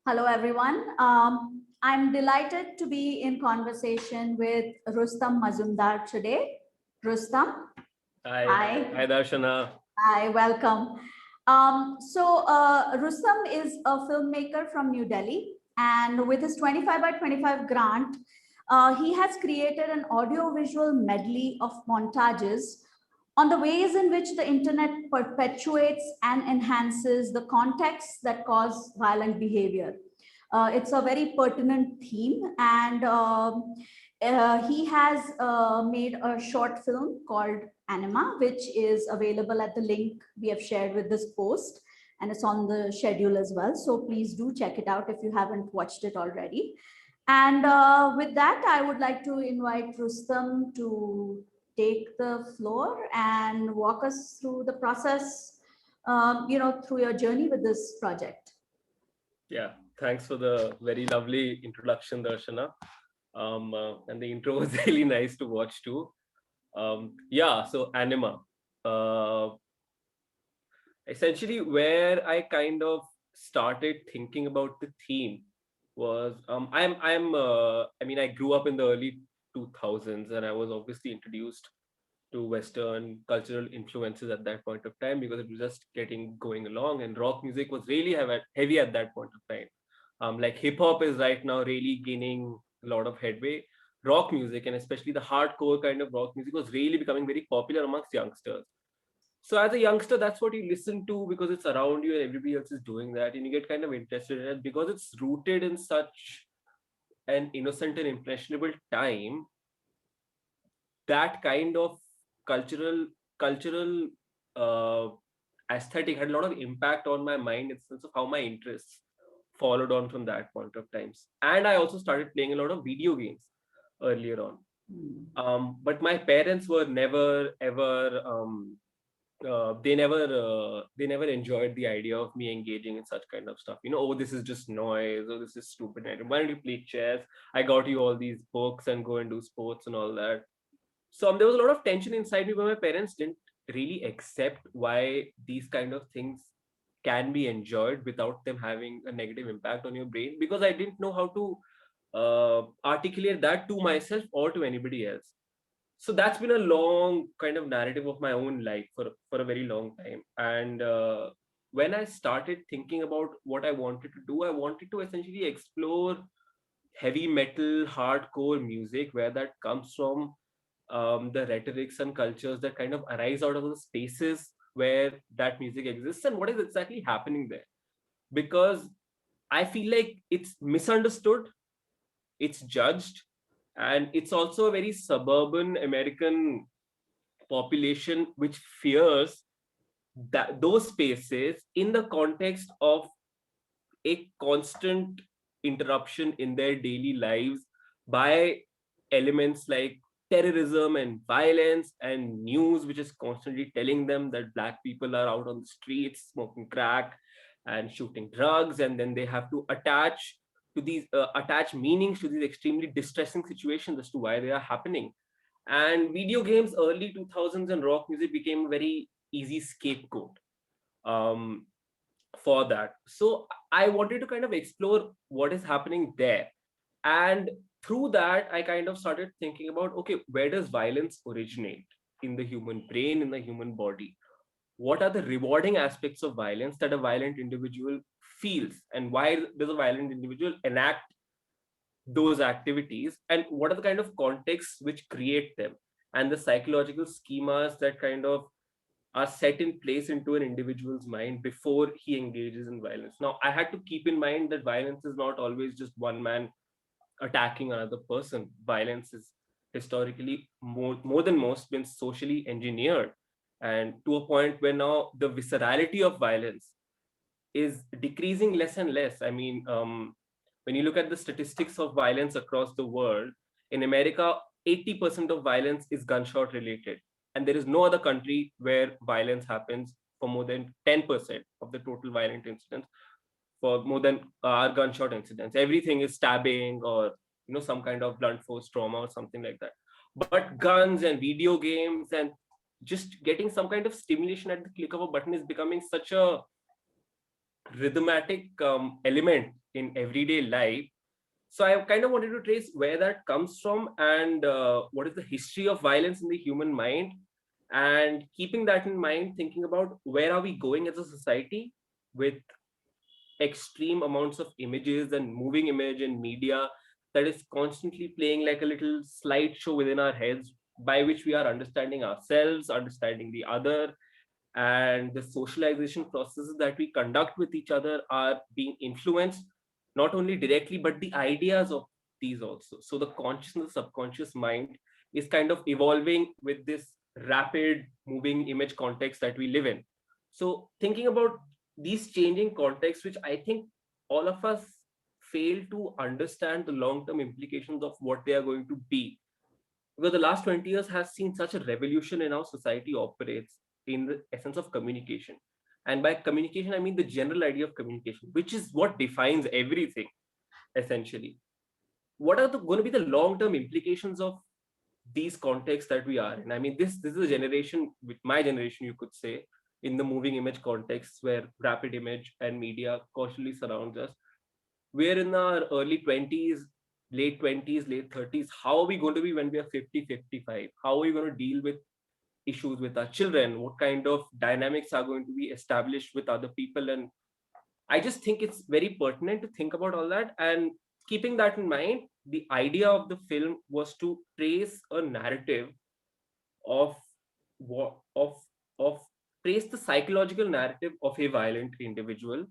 Hello, everyone. I'm delighted to be in conversation with Rustam Mazumdar today. Rustam, Hi. hi. Hi, Darshana. Hi, welcome. Rustam is a filmmaker from New Delhi, and with his 25 by 25 grant, he has created an audio-visual medley of montages on the ways in which the internet perpetuates and enhances the contexts that cause violent behavior. It's a very pertinent theme, and he has made a short film called Anima, which is available at the link we have shared with this post, and it's on the schedule as well. So please do check it out if you haven't watched it already. And with that, I would like to invite Rustam to take the floor and walk us through the process, through your journey with this project. Yeah, thanks for the very lovely introduction, Darshana. And the intro was really nice to watch too. So Anima. Uh, Essentially, where I kind of started thinking about the theme was I grew up in the early 2000s, and I was obviously introduced to Western cultural influences at that point of time because it was just getting going along, and rock music was really heavy at that point of time. Like hip hop is right now really gaining a lot of headway. Rock music, and especially the hardcore kind of rock music, was really becoming very popular amongst youngsters. So as a youngster, that's what you listen to because it's around you and everybody else is doing that, and you get kind of interested in it because it's rooted in such an innocent and impressionable time. That kind of cultural uh, aesthetic had a lot of impact on my mind in the sense of how my interests followed on from that point of times. And I also started playing a lot of video games earlier on. But my parents were never ever they never enjoyed the idea of me engaging in such kind of stuff. Oh, this is just noise, or this is stupid. Why don't you play chess? I got you all these books and go and do sports and all that. So there was a lot of tension inside me where my parents didn't really accept why these kind of things can be enjoyed without them having a negative impact on your brain, because I didn't know how to articulate that to myself or to anybody else. So that's been a long kind of narrative of my own life for a very long time. And when I started thinking about what I wanted to do, I wanted to essentially explore heavy metal hardcore music, where that comes from, the rhetorics and cultures that kind of arise out of the spaces where that music exists, and what is exactly happening there. Because I feel like it's misunderstood, it's judged, and it's also a very suburban American population which fears that those spaces in the context of a constant interruption in their daily lives by elements like terrorism and violence and news which is constantly telling them that black people are out on the streets smoking crack and shooting drugs, and then they have to attach meanings to these extremely distressing situations as to why they are happening. And video games early 2000s and rock music became a very easy scapegoat um, for that. So I wanted to kind of explore what is happening there. And through that, I kind of started thinking about, okay, where does violence originate in the human brain, in the human body? What are the rewarding aspects of violence that a violent individual feels? And why does a violent individual enact those activities? And what are the kind of contexts which create them? And the psychological schemas that kind of are set in place into an individual's mind before he engages in violence. Now, I had to keep in mind that violence is not always just one man attacking another person. Violence is historically more than most been socially engineered, and to a point where now the viscerality of violence is decreasing less and less. I mean, when you look at the statistics of violence across the world, in America, 80% of violence is gunshot related. And there is no other country where violence happens for more than 10% of the total violent incidents, for more than our gunshot incidents. Everything is stabbing or some kind of blunt force trauma or something like that. But guns and video games and just getting some kind of stimulation at the click of a button is becoming such a rhythmatic element in everyday life. So I kind of wanted to trace where that comes from, and what is the history of violence in the human mind. And keeping that in mind, thinking about where are we going as a society with extreme amounts of images and moving image and media that is constantly playing like a little slideshow within our heads, by which we are understanding ourselves, understanding the other, and the socialization processes that we conduct with each other are being influenced not only directly but the ideas of these also. So the conscious and the subconscious mind is kind of evolving with this rapid moving image context that we live in. So thinking about these changing contexts, which I think all of us fail to understand the long-term implications of what they are going to be, because the last 20 years has seen such a revolution in how society operates in the essence of communication. And by communication, I mean the general idea of communication, which is what defines everything essentially. What are going to be the long-term implications of these contexts that we are in? I mean, this is a generation, with my generation, you could say, in the moving image context where rapid image and media constantly surrounds us. We're in our early 20s, late 20s, late 30s. How are we going to be when we are 50, 55? How are we going to deal with issues with our children? What kind of dynamics are going to be established with other people? And I just think it's very pertinent to think about all that. And keeping that in mind, the idea of the film was to trace a narrative of what of trace the psychological narrative of a violent individual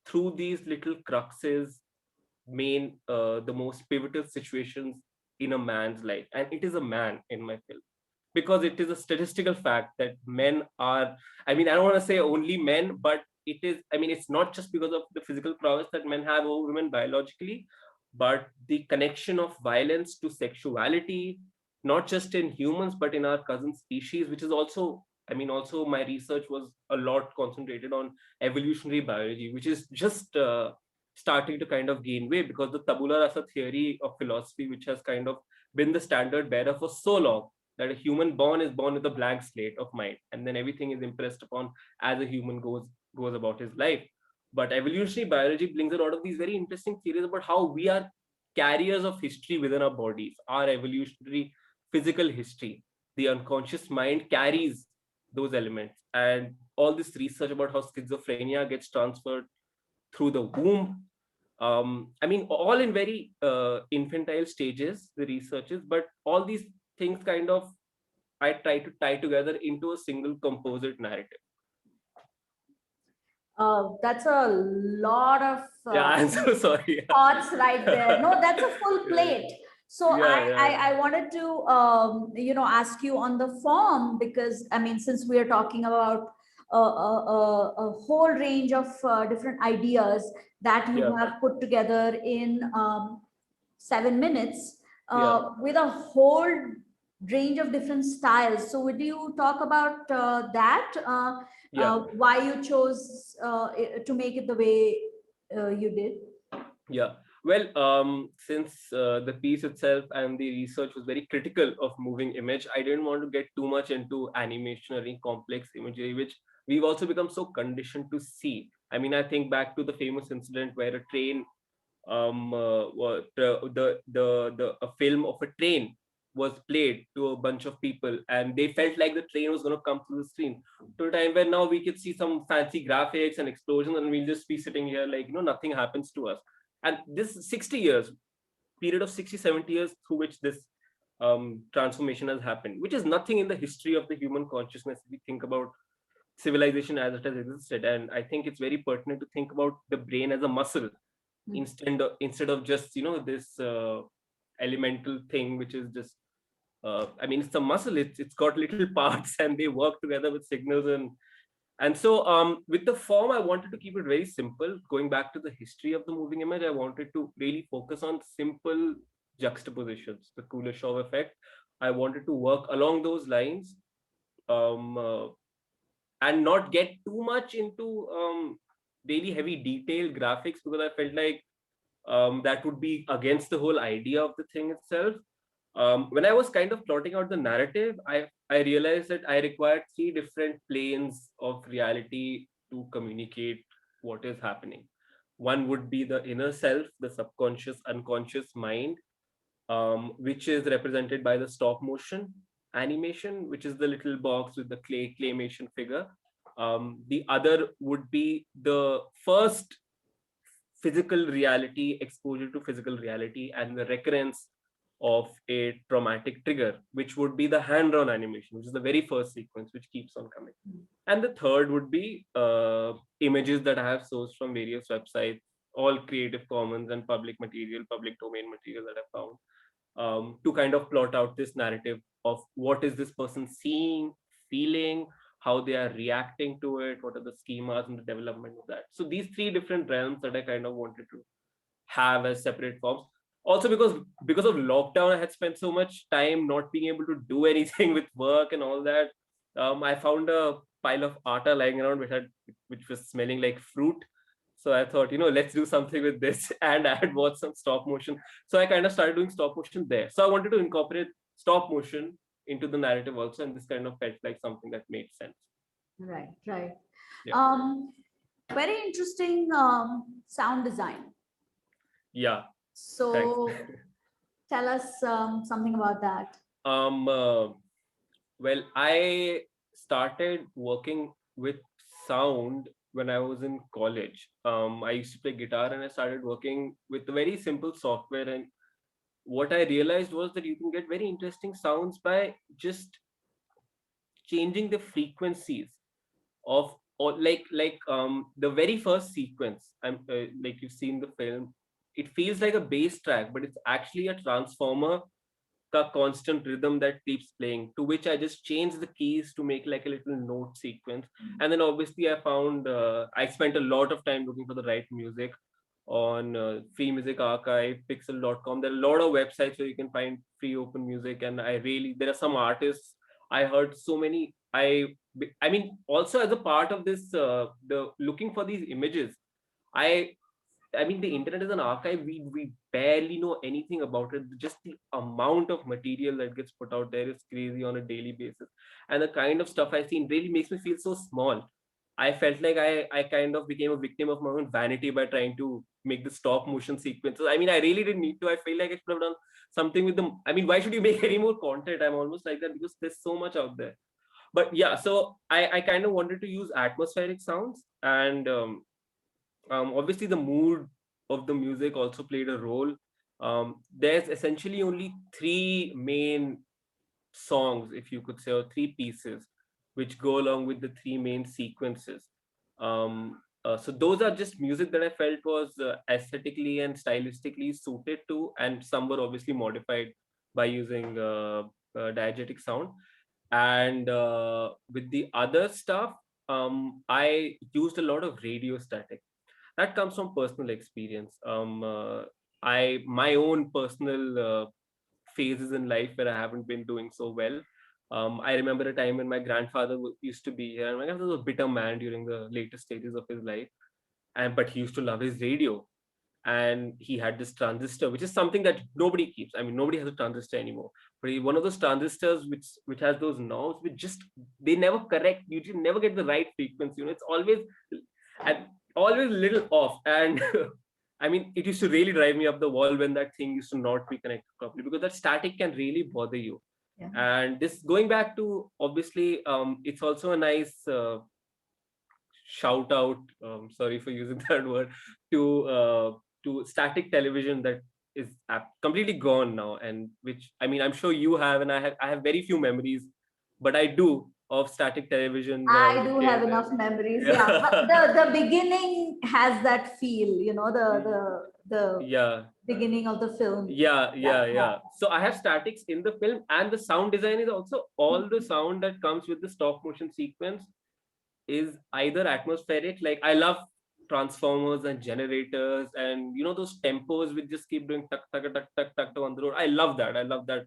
through these little cruxes, main the most pivotal situations in a man's life. And it is a man in my film, because it is a statistical fact that men are, I mean, I don't want to say only men, but it is, I mean, it's not just because of the physical prowess that men have over women biologically, but the connection of violence to sexuality, not just in humans but in our cousin species, which is also, I mean, also my research was a lot concentrated on evolutionary biology, which is just starting to kind of gain way, because the tabula rasa theory of philosophy, which has kind of been the standard bearer for so long, that a human born is born with a blank slate of mind, and then everything is impressed upon as a human goes about his life. But evolutionary biology brings a lot of these very interesting theories about how we are carriers of history within our bodies, our evolutionary physical history. The unconscious mind carries those elements, and all this research about how schizophrenia gets transferred through the womb. I mean, all in very infantile stages, the researches, but all these things kind of I try to tie together into a single composite narrative. That's a lot of Yeah, I'm so sorry. thoughts right there. No, that's a full plate. So I wanted to ask you on the form, because I mean, since we are talking about a whole range of different ideas that you have put together in 7 minutes with a whole range of different styles. So would you talk about that? Why you chose to make it the way you did? Yeah. Well, since the piece itself and the research was very critical of moving image, I didn't want to get too much into animation or any complex imagery, which we've also become so conditioned to see. I mean, I think back to the famous incident where a train, a film of a train was played to a bunch of people, and they felt like the train was going to come through the screen. To a time where now we could see some fancy graphics and explosions, and we'll just be sitting here like, nothing happens to us. And this 60 years period of 60, 70 years through which this transformation has happened, which is nothing in the history of the human consciousness if we think about civilization as it has existed. And I think it's very pertinent to think about the brain as a muscle, instead of just this elemental thing which is just I mean, it's a muscle. It's got little parts and they work together with signals. And so with the form, I wanted to keep it very simple. Going back to the history of the moving image, I wanted to really focus on simple juxtapositions, the Kuleshov effect. I wanted to work along those lines, um, uh, and not get too much into really heavy detailed graphics, because I felt like that would be against the whole idea of the thing itself. When I was kind of plotting out the narrative, I realized that I required three different planes of reality to communicate what is happening. One would be the inner self, the subconscious, unconscious mind, which is represented by the stop motion animation, which is the little box with the claymation figure. The other would be the first physical reality, exposure to physical reality, and the recurrence of a traumatic trigger, which would be the hand drawn animation, which is the very first sequence, which keeps on coming. And the third would be images that I have sourced from various websites, all Creative Commons and public material, public domain material that I found, to kind of plot out this narrative of what is this person seeing, feeling, how they are reacting to it, what are the schemas and the development of that. So these three different realms that I kind of wanted to have as separate forms. Also because of lockdown, I had spent so much time not being able to do anything with work and all that. I found a pile of atta lying around which was smelling like fruit. So I thought, let's do something with this, and I had bought some stop motion. So I kind of started doing stop motion there. So I wanted to incorporate stop motion into the narrative also, and this kind of felt like something that made sense. Right, right. Yeah. Very interesting sound design. Yeah. So Thanks. tell us something about that. Well, I started working with sound when I was in college. I used to play guitar and I started working with very simple software. And what I realized was that you can get very interesting sounds by just changing the frequencies of, or the very first sequence. Like you've seen the film, it feels like a bass track, but it's actually a transformer constant rhythm that keeps playing, to which I just changed the keys to make like a little note sequence. And then obviously I spent a lot of time looking for the right music on Free Music Archive, pixel.com. There are a lot of websites where you can find free open music, and there are some artists I heard so many. I mean, also as a part of this, the looking for these images, I I mean, the internet is an archive. We barely know anything about it. Just the amount of material that gets put out there is crazy on a daily basis. And the kind of stuff I've seen really makes me feel so small. I felt like I kind of became a victim of my own vanity by trying to make the stop motion sequences. I mean, I really didn't need to. I feel like I should have done something with them. I mean, why should you make any more content? I'm almost like that because there's so much out there. But yeah, so I kind of wanted to use atmospheric sounds, and obviously the mood of the music also played a role. There's essentially only three main songs, if you could say, or three pieces which go along with the three main sequences. So those are just music that I felt was aesthetically and stylistically suited to, and some were obviously modified by using diegetic sound. And with the other stuff, I used a lot of radio static. That comes from personal experience. My own personal phases in life where I haven't been doing so well. I remember a time when my grandfather used to be here, and my grandfather was a bitter man during the later stages of his life, and but he used to love his radio, and he had this transistor, which is something that nobody keeps. I mean, nobody has a transistor anymore. But one of those transistors which has those knobs, which just they never correct. You just never get the right frequency. It's always and always a little off. And I mean, it used to really drive me up the wall when that thing used to not be connected properly, because that static can really bother you. Yeah. And this going back to, obviously, it's also a nice shout out. Sorry for using that word, to static television that is completely gone now, and which, I mean, I'm sure you have, and I have very few memories, but I do, of static television I which do have came there. enough memories. Yeah, but Yeah. the beginning has that feel, the Yeah. beginning of the film. Yeah, Yeah, yeah, yeah. yeah. So I have statics in the film, and the sound design is also all the sound that comes with the stop motion sequence is either atmospheric. Like, I love transformers and generators, and those tempos which just keep doing tuck tuck tuck tuck tuck on the road. I love that. I love that.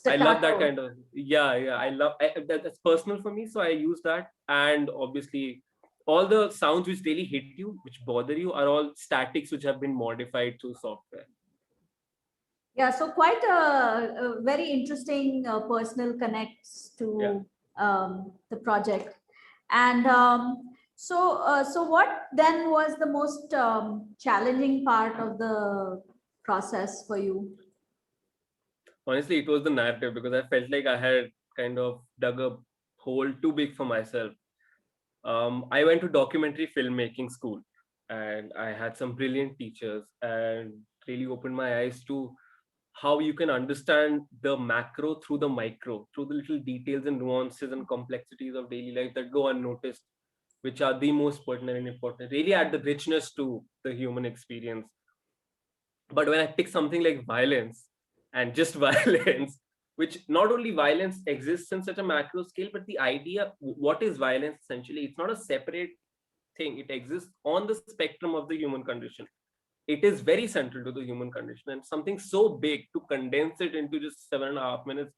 I love that Staccato. kind of, yeah, yeah. That's personal for me, so I use that. And obviously, all the sounds which really hit you, which bother you, are all statics which have been modified through software. Yeah, so quite a very interesting personal connects Yeah. to the project. And So what then was the most challenging part of the process for you? Honestly, it was the narrative, because I felt like I had kind of dug a hole too big for myself. I went to documentary filmmaking school, and I had some brilliant teachers, and really opened my eyes to how you can understand the macro through the micro, through the little details and nuances and complexities of daily life that go unnoticed, which are the most pertinent and important, really add the richness to the human experience. But when I pick something like violence, and just violence, which not only violence exists in such a macro scale, but the idea, what is violence essentially? It's not a separate thing, it exists on the spectrum of the human condition. It is very central to the human condition, and something so big, to condense it into just 7.5 minutes,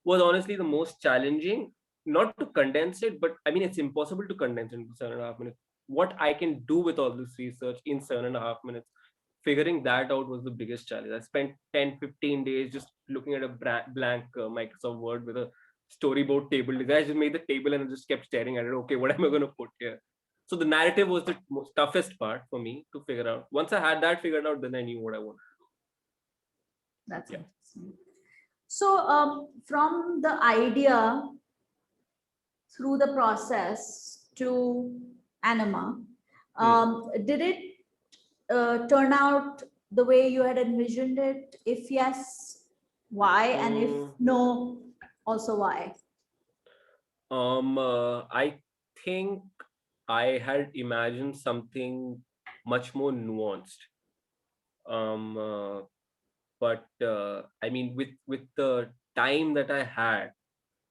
was honestly the most challenging. Not to condense it, but I mean, it's impossible to condense it into 7.5 minutes. What I can do with all this research in 7.5 minutes, figuring that out was the biggest challenge. I spent 10-15 days just looking at a blank Microsoft Word with a storyboard table design. I just made the table and I just kept staring at it. Okay, what am I going to put here? So the narrative was the most toughest part for me to figure out. Once I had that figured out, then I knew what I wanted. That's Yeah. interesting. So from the idea through the process to Anima, did it turn out the way you had envisioned it? If yes, why? And if Mm, no, also why? I think I had imagined something much more nuanced. Um, uh, but I mean, with the time that I had,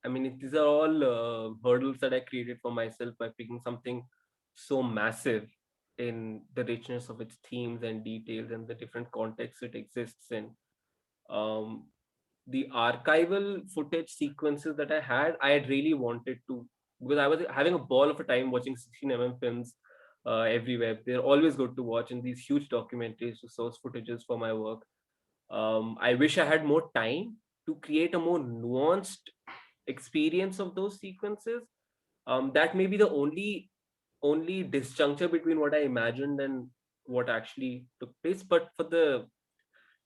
I mean, these are all hurdles that I created for myself by picking something so massive in the richness of its themes and details and the different contexts it exists in. Um, the archival footage sequences that I had really wanted to, because I was having a ball of a time watching 16 films everywhere. They're always good to watch, and these huge documentaries to source footages for my work. I wish I had more time to create a more nuanced experience of those sequences. That may be the only disjuncture between what I imagined and what actually took place. But for the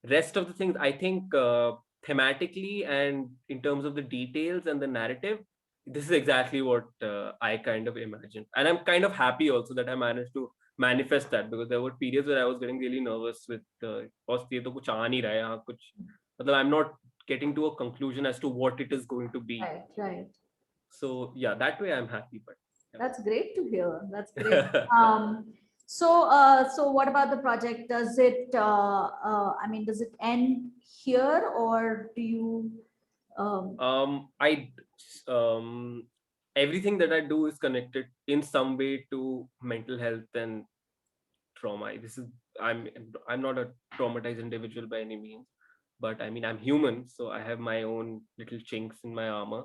rest of the things, I think thematically and in terms of the details and the narrative, this is exactly what I kind of imagined, and I'm kind of happy also that I managed to manifest that, because there were periods where I was getting really nervous with "Boss, ये तो कुछ आ नहीं रहा है यहाँ कुछ मतलब I'm not getting to a conclusion as to what it is going to be." Right, right. So yeah, that way I'm happy. But That's great to hear. That's great. yeah. So what about the project? Does it, I mean, does it end here, or do you, I um everything that I do is connected in some way to mental health and trauma. This is I'm I'm not a traumatized individual by any means, but I mean, I'm human, so I have my own little chinks in my armor.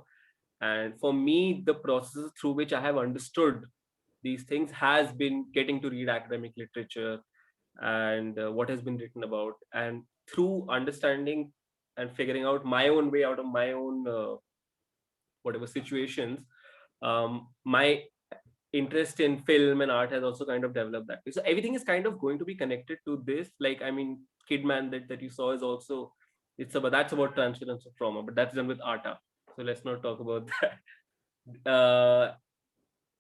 And for me, the process through which I have understood these things has been getting to read academic literature and what has been written about, and through understanding and figuring out my own way out of my own whatever situations, my interest in film and art has also kind of developed that way. So everything is kind of going to be connected to this. Like, I mean, Kidman that you saw is also, that's about transference of trauma, but that's done with Arta. So let's not talk about that.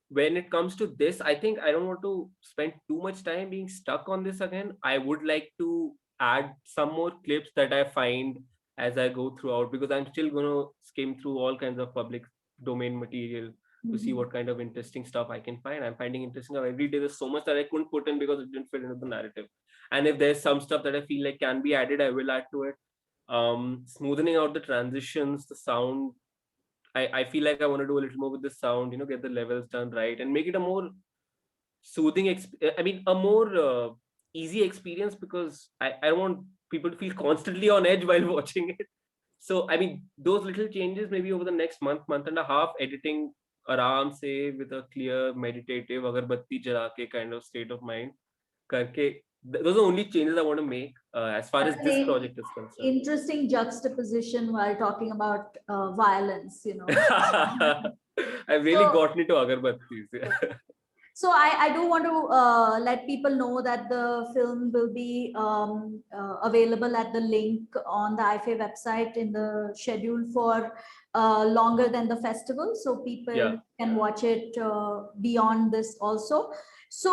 When it comes to this, I think I don't want to spend too much time being stuck on this again. I would like to add some more clips that I find as I go throughout, because I'm still going to skim through all kinds of public domain material to see what kind of interesting stuff I can find. I'm finding interesting how every day there's so much that I couldn't put in because it didn't fit into the narrative. And if there's some stuff that I feel like can be added, I will add to it. Smoothing out the transitions, the sound, I feel like I want to do a little more with the sound, get the levels done right and make it a more soothing, I mean, a more easy experience, because I don't want people to feel constantly on edge while watching it. So, I mean, those little changes, maybe over the next month and a half, editing aram se with a clear, meditative, agarbatti jala ke kind of state of mind, karke, those are the only changes I want to make as far as that's this an project is concerned. interesting juxtaposition while talking about violence, I've really So- gotten into agarbattis. Yeah. So I do want to let people know that the film will be available at the link on the IFA website in the schedule for longer than the festival. So people Yeah. can watch it beyond this also. So,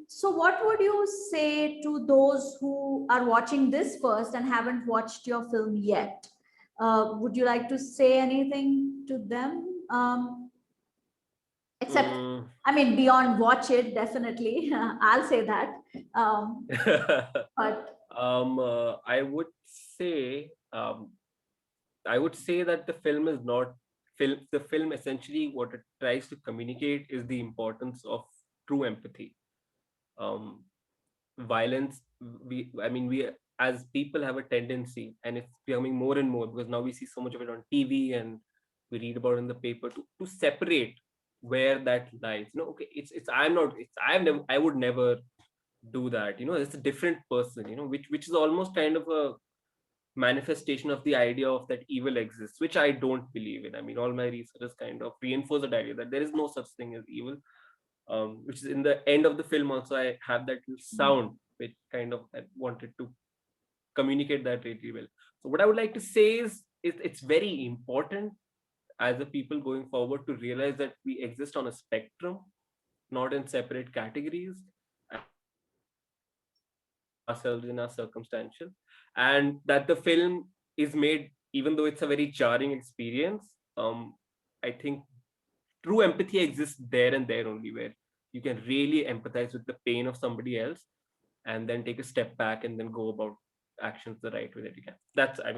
so what would you say to those who are watching this first and haven't watched your film yet? Would you like to say anything to them? Except, Mm. I mean, beyond watch it, definitely. I'll say that. But I would say that the film is not film. The film essentially what it tries to communicate is the importance of true empathy. Um, Violence. We as people have a tendency, and it's becoming more and more because now we see so much of it on TV and we read about it in the paper to separate where that lies. Okay, it's I'm not. It's I've never. I would never do that. It's a different person. Which is almost kind of a manifestation of the idea of that evil exists, which I don't believe in. I mean, all my researchers kind of reinforce that idea that there is no such thing as evil. Which is in the end of the film also I have that little sound which kind of I wanted to communicate that really well. So what I would like to say is it's very important as a people going forward to realize that we exist on a spectrum, not in separate categories, ourselves in our circumstantial, and that the film is made, even though it's a very jarring experience. I think true empathy exists there and there only, where you can really empathize with the pain of somebody else and then take a step back and then go about actions the right way that you can. That's how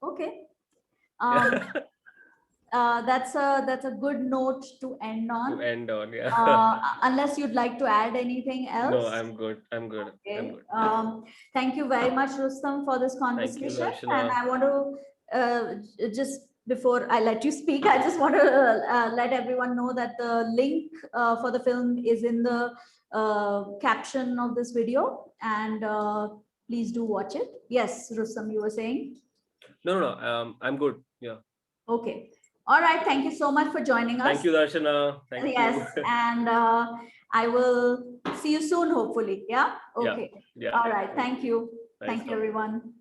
okay. yeah. That's a good note to end To on. end on, yeah. Unless you'd like to add anything No, else. I'm good. I'm good. I'm Okay. good. Yeah. Thank you very much, Rustam, for this Thank you, conversation. And Darshana. I want to just before I let you speak, I just want to let everyone know that the link for the film is in the caption of this video, and please do watch it. Yes, Rustam, you were saying? No. I'm good. Yeah. Okay. All right. Thank you so much for joining us. Thank you, Darshana. Thank Yes, you. and I will see you soon, hopefully. Yeah. Yeah. Okay. Yeah. All right. Thank you. Nice Thank you, talking. everyone.